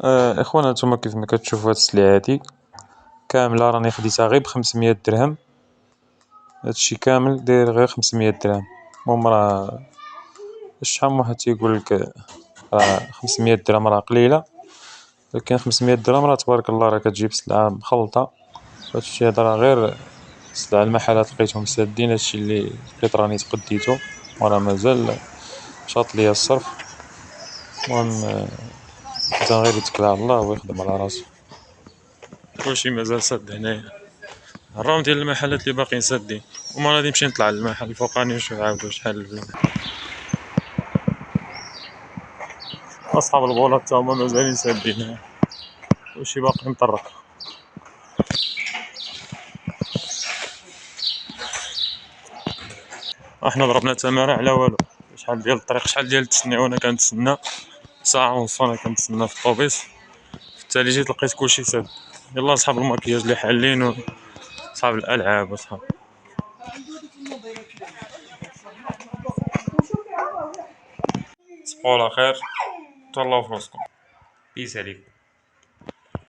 اخوانا نتوما كيف ما كتشوفو هاد السلعة كاملة راني خديتها غير ب500 درهم. هادشي كامل داير غير 500 درهم. المهم راه شحال من واحد تيقولك راه 500 درهم راه قليلة، ولكن 500 درهم راه تبارك الله راه كتجيب سلعة مخلطة. هادشي هدا راه غير سلعة المحلات لقيتهم سادين، هادشي اللي لقيت راني تقديتو وراه مازال شاط ليا الصرف. المهم الانسان غير يتكل على الله ويخدم على راسو. كلشي مازال ساد هنايا، الراوند ديال المحلات اللي باقيين سادين، وما غادي نمشي نطلع للمحل الفوقاني ونشوف عاود شحال البلاد. أصحاب البولات تا هما مازالين سادين، كلشي باقي مطرق. احنا ضربنا تمارة على والو. شحال ديال الطريق، شحال ديال التسنية وانا كنتسنى، ساعة ونص وانا كنتسنى في الطوبيس، في التالي جيت لقيت كلشي ساد. يلا صحاب الماكياج اللي حالين وصحاب الألعاب وصحاب. تصبحوا على خير، تهلاو في راسكم، بيس عليكم.